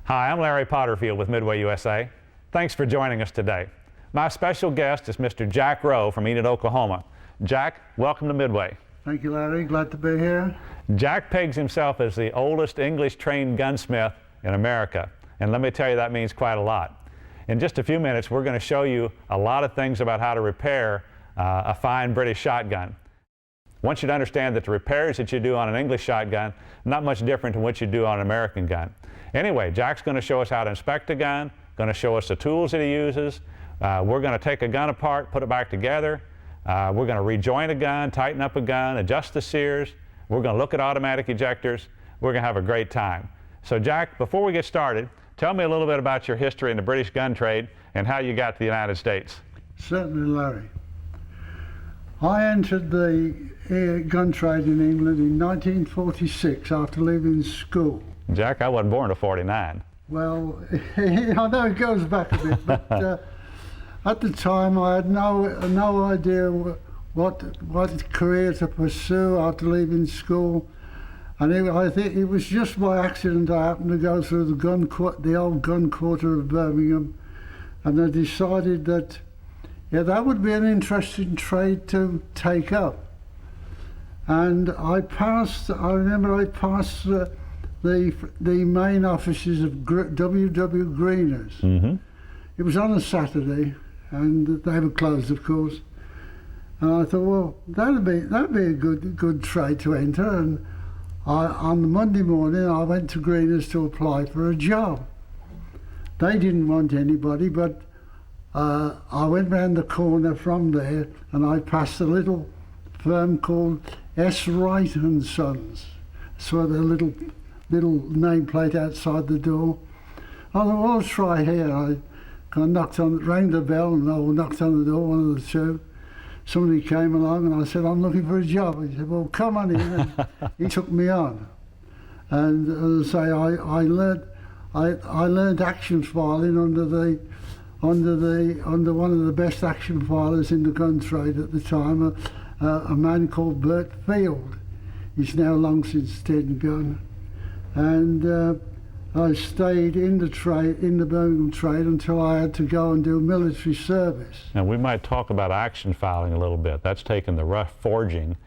Hi, I'm Larry Potterfield with MidwayUSA. Thanks for joining us today. My special guest is Mr. Jack Rowe from Enid, Oklahoma. Jack, welcome to Midway. Thank you, Larry. Glad to be here. Jack pegs himself as the oldest English-trained gunsmith in America, and let me tell you, that means quite a lot. In just a few minutes, we're going to show you a lot of things about how to repair a fine British shotgun. I want you to understand that the repairs that you do on an English shotgun not much different than what you do on an American gun. Anyway, Jack's going to show us how to inspect a gun, going to show us the tools that he uses. We're going to take a gun apart, put it back together. We're going to rejoin a gun, tighten up a gun, adjust the sears. We're going to look at automatic ejectors. We're going to have a great time. So Jack, before we get started, tell me a little bit about your history in the British gun trade and how you got to the United States. Certainly, Larry. I entered the gun trade in England in 1946 after leaving school. Jack, I wasn't born to 49. Well, I know it goes back a bit, but at the time I had no idea what career to pursue after leaving school. And I think it was just by accident I happened to go through the old gun quarter of Birmingham, and I decided that that would be an interesting trade to take up. And I remember I passed the main offices of W.W. Greener's. Mm-hmm. It was on a Saturday, and they were closed, of course. And I thought, well, that'd be a good trade to enter. And on the Monday morning, I went to Greener's to apply for a job. They didn't want anybody, but I went round the corner from there, and I passed a little firm called S. Wright and Sons. Saw the little nameplate outside the door. I thought, well, I'll try here. I rang the bell, and I knocked on the door, one of the two. Somebody came along, and I said, I'm looking for a job. He said, well, come on in. And he took me on. And as I say, I learned action filing under one of the best action filers in the gun trade at the time, a man called Bert Field. He's now long since dead and gone. And I stayed in the Birmingham trade until I had to go and do military service. Now we might talk about action filing a little bit. That's taking the rough forging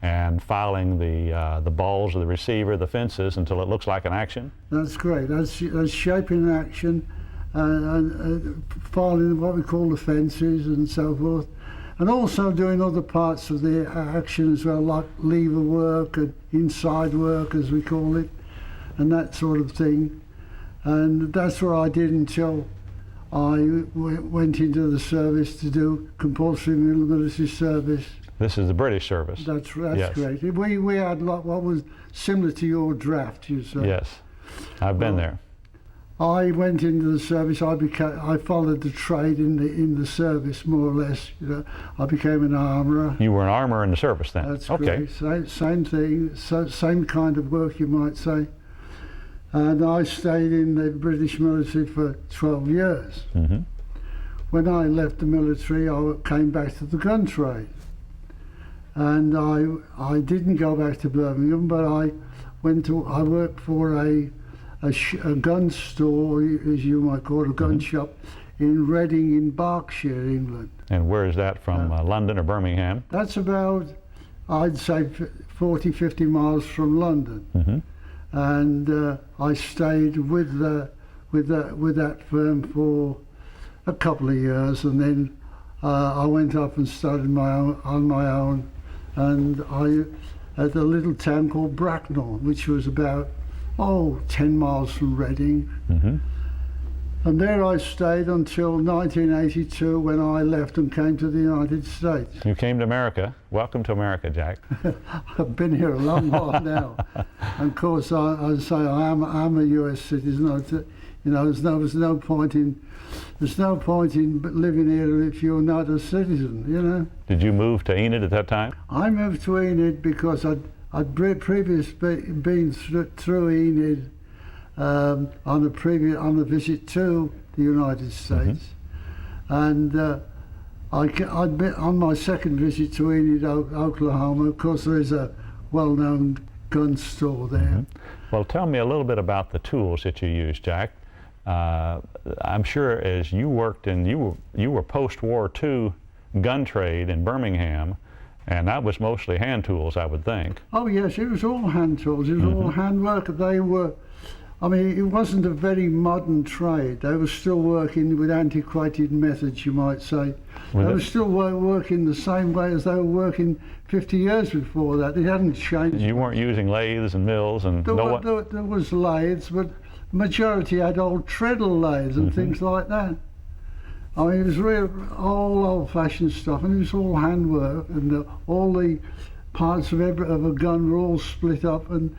and filing the balls of the receiver, the fences, until it looks like an action? That's great. That's shaping an action and filing what we call the fences and so forth. And also doing other parts of the action as well, like lever work and inside work, as we call it, and that sort of thing. And that's what I did until I went into the service to do compulsory military service. This is the British service. That's yes. Great. We had what was similar to your draft, you say. Yes, I've been there. I went into the service. I followed the trade in the service, more or less. I became an armourer. You were an armourer in the service then? That's okay. Great. Same thing, same kind of work, you might say. And I stayed in the British military for 12 years. Mm-hmm. When I left the military, I came back to the gun trade. And I didn't go back to Birmingham, but I worked for a gun store, as you might call it, a gun shop in Reading in Berkshire, England. And where is that from, London or Birmingham? That's about, I'd say, 40, 50 miles from London. Mm-hmm. And I stayed with that firm for a couple of years, and then I went up and started on my own, and I at a little town called Bracknell, which was about 10 miles from Reading. Mm-hmm. And there I stayed until 1982, when I left and came to the United States. You came to America. Welcome to America, Jack. I've been here a long while now. And of course, I say I'm a US citizen. There's no point in living here if you're not a citizen. Did you move to Enid at that time? I moved to Enid because I'd previously been through Enid on a visit to the United States, mm-hmm. And I'd been on my second visit to Enid, Oklahoma. Of course, there is a well-known gun store there. Mm-hmm. Well, tell me a little bit about the tools that you use, Jack. I'm sure as you worked in, you were post-war II gun trade in Birmingham, and that was mostly hand tools, I would think. Oh yes, it was all hand tools. It was all handwork. They were, I mean, it wasn't a very modern trade. They were still working with antiquated methods, you might say. They were still working the same way as they were working 50 years before that. It hadn't changed. You weren't using lathes and mills and there was lathes, but majority had old treadle lathes and things like that. I mean, it was real all old-fashioned stuff, and it was all handwork, and all the parts of a gun were all split up and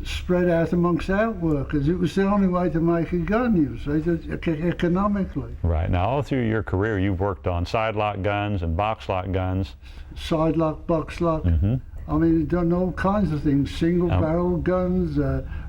spread out amongst outworkers. It was the only way to make a gun, you see, economically. Right. Now, all through your career, you've worked on side-lock guns and box-lock guns. Side-lock, box-lock. I mean, you've done all kinds of things, single-barrel guns,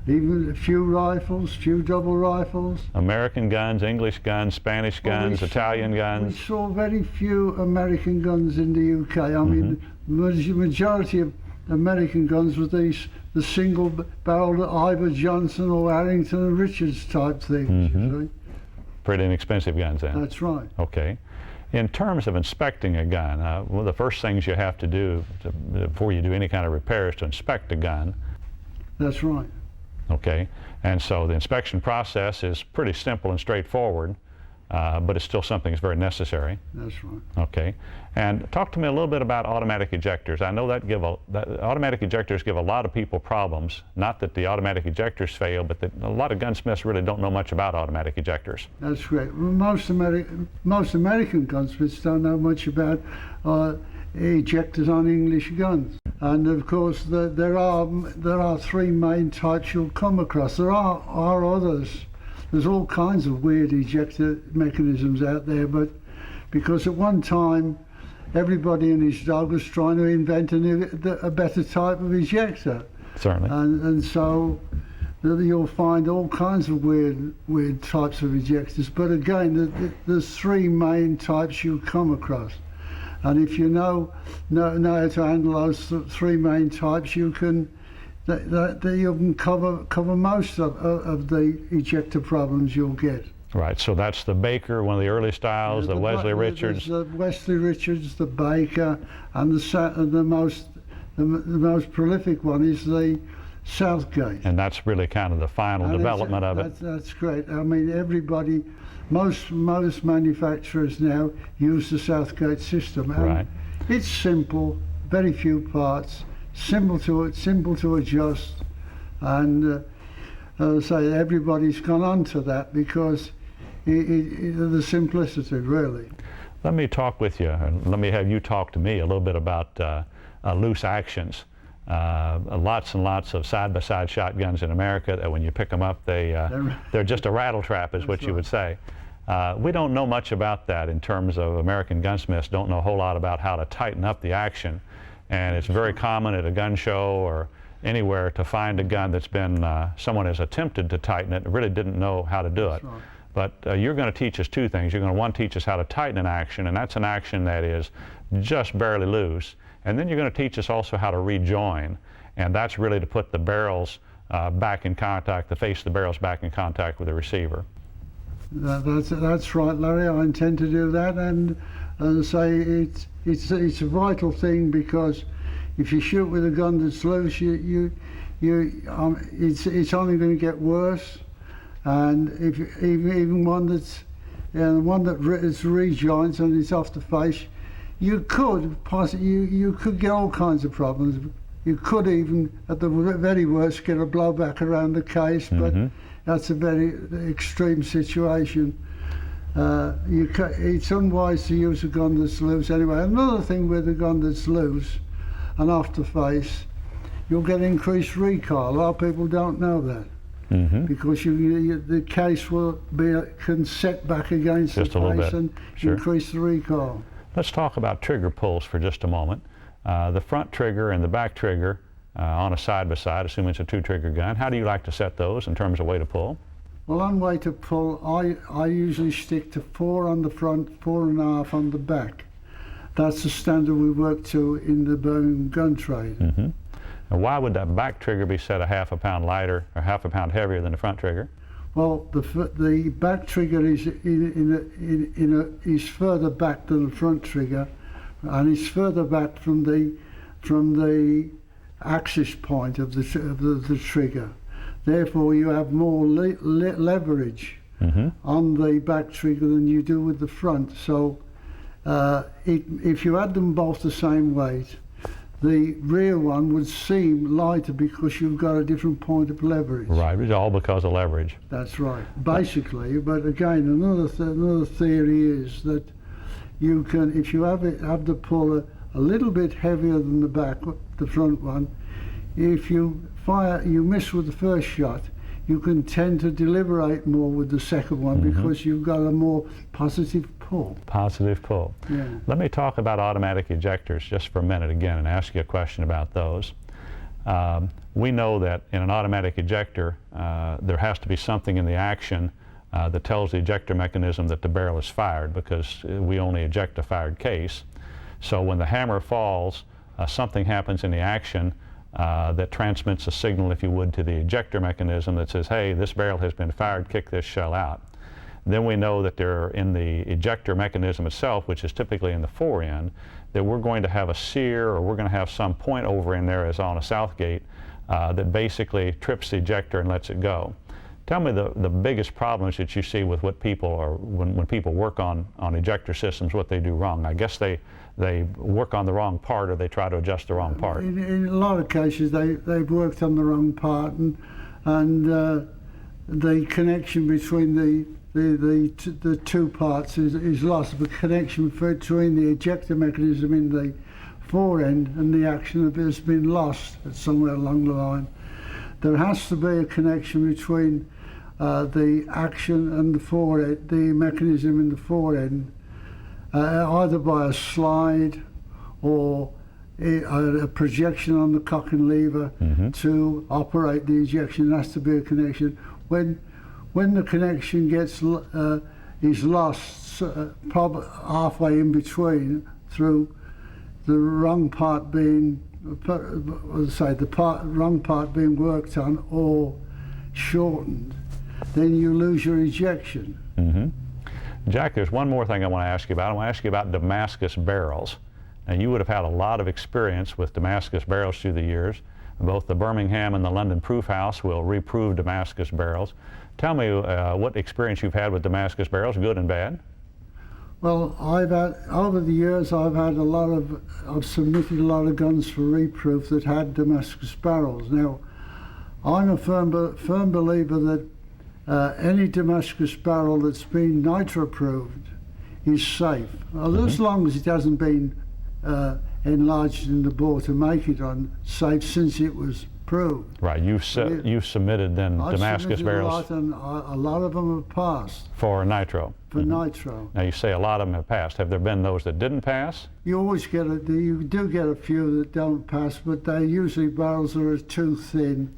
even a few rifles, few double rifles. American guns, English guns, Spanish guns, Italian guns. We saw very few American guns in the UK. I mean, the majority of American guns were the single-barreled Iver Johnson or Harrington and Richards type things, you see. Pretty inexpensive guns then. That's right. Okay. In terms of inspecting a gun, one of the first things you have to do before you do any kind of repair is to inspect a gun. That's right. Okay, and so the inspection process is pretty simple and straightforward, but it's still something that's very necessary. That's right. Okay, and talk to me a little bit about automatic ejectors. I know that automatic ejectors give a lot of people problems. Not that the automatic ejectors fail, but that a lot of gunsmiths really don't know much about automatic ejectors. That's great. Most American gunsmiths don't know much about ejectors on English guns. And of course, there are three main types you'll come across. There are others. There's all kinds of weird ejector mechanisms out there, but because at one time everybody and his dog was trying to invent a better type of ejector. Certainly. And so you'll find all kinds of weird types of ejectors. But again, there's three main types you come across. And if you know how to handle those three main types, you can cover most of the ejector problems you'll get. Right. So that's the Baker, one of the early styles, the Wesley Richards. The Wesley Richards, the Baker, and the most prolific one is the Southgate. And that's really kind of the final development of it. That's great. I mean, everybody. Most manufacturers now use the Southgate system. And right. It's simple, very few parts, simple to adjust, and as I say, everybody's gone on to that because the simplicity, really. Let me talk with you, and let me have you talk to me a little bit about loose actions. Lots and lots of side-by-side shotguns in America that when you pick them up, they're just a rattle trap, is what you would say. We don't know much about that in terms of American gunsmiths, don't know a whole lot about how to tighten up the action. And it's very common at a gun show or anywhere to find a gun that's been, someone has attempted to tighten it and really didn't know how to do it. Right. But you're going to teach us two things. You're going to, one, teach us how to tighten an action, and that's an action that is just barely loose. And then you're going to teach us also how to rejoin, and that's really to put the barrels back in contact, the face of the barrels back in contact with the receiver. That's right, Larry. I intend to do that, and as I say, it's a vital thing because if you shoot with a gun that's loose, it's only going to get worse. And if even one that's is rejoins and it's off the face, you could get all kinds of problems. You could even, at the very worst, get a blowback around the case, but that's a very extreme situation. It's unwise to use a gun that's loose anyway. Another thing with a gun that's loose and off the face, you'll get increased recoil. A lot of people don't know that. Because the case can set back against just the face and sure. increase the recoil. Let's talk about trigger pulls for just a moment. The front trigger and the back trigger on a side-by-side, assuming it's a two-trigger gun, how do you like to set those in terms of way to pull? Well, on way to pull, I usually stick to 4 on the front, 4.5 on the back. That's the standard we work to in the Birmingham gun trade. And why would that back trigger be set a half a pound lighter or half a pound heavier than the front trigger? Well, the back trigger is is further back than the front trigger, and it's further back from the axis point of the trigger. Therefore, you have more leverage on the back trigger than you do with the front. So, if you had them both the same weight, the rear one would seem lighter because you've got a different point of leverage. Right, it's all because of leverage. That's right, basically. But again, another theory is that you can, if you have the puller a little bit heavier than the front one, if you miss with the first shot, you can tend to deliberate more with the second one because you've got a more positive pull. Positive pull. Yeah. Let me talk about automatic ejectors just for a minute again and ask you a question about those. We know that in an automatic ejector, there has to be something in the action that tells the ejector mechanism that the barrel is fired, because we only eject a fired case. So when the hammer falls, something happens in the action that transmits a signal, if you would, to the ejector mechanism that says, hey, this barrel has been fired, kick this shell out. Then we know that they're in the ejector mechanism itself, which is typically in the fore end, that we're going to have a sear, or we're going to have some point over in there, as on a Southgate, that basically trips the ejector and lets it go. Tell me the biggest problems that you see with what people are, when people work on ejector systems, what they do wrong. I guess they work on the wrong part, or they try to adjust the wrong part. In a lot of cases, they've worked on the wrong part, and the connection between the two parts is lost. The connection between the ejector mechanism in the fore end and the action has been lost somewhere along the line. There has to be a connection between the action and the fore end, the mechanism in the fore end, either by a slide or a projection on the cock and lever to operate the ejection. There has to be a connection. When the connection is lost, probably halfway in between, through the wrong part being, wrong part being worked on or shortened, then you lose your ejection. Jack, there's one more thing I want to ask you about. I want to ask you about Damascus barrels. Now, you would have had a lot of experience with Damascus barrels through the years. Both the Birmingham and the London Proof House will reprove Damascus barrels. Tell me what experience you've had with Damascus barrels, good and bad. Well, over the years, I've submitted a lot of guns for reproof that had Damascus barrels. Now, I'm a firm believer that any Damascus barrel that's been nitro-approved is safe, as long as it hasn't been enlarged in the bore to make it unsafe since it was proved. Right, you've submitted then Damascus barrels. A lot of them have passed. For nitro. For nitro. Now, you say a lot of them have passed. Have there been those that didn't pass? You do get a few that don't pass, but they usually barrels that are too thin.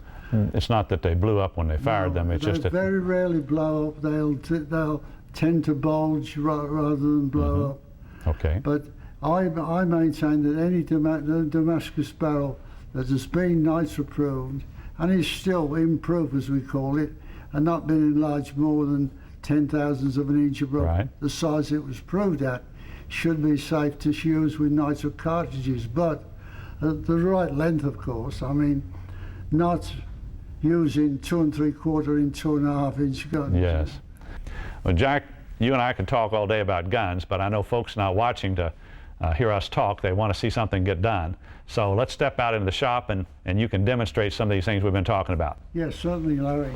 It's not that they blew up when they fired them. It's just that they very rarely blow up. They'll tend to bulge rather than blow up. Okay. But I maintain that any Damascus barrel that has been nitro-approved and is still improved, as we call it, and not been enlarged more than 10,000ths of an inch above the size it was proved at, should be safe to use with nitro cartridges, but at the right length, of course. I mean, not using 2 3/4 inch, 2.5 inch guns. Yes. Well, Jack, you and I could talk all day about guns, but I know folks not watching to hear us talk. They want to see something get done. So let's step out into the shop and you can demonstrate some of these things we've been talking about. Yes, certainly, Larry.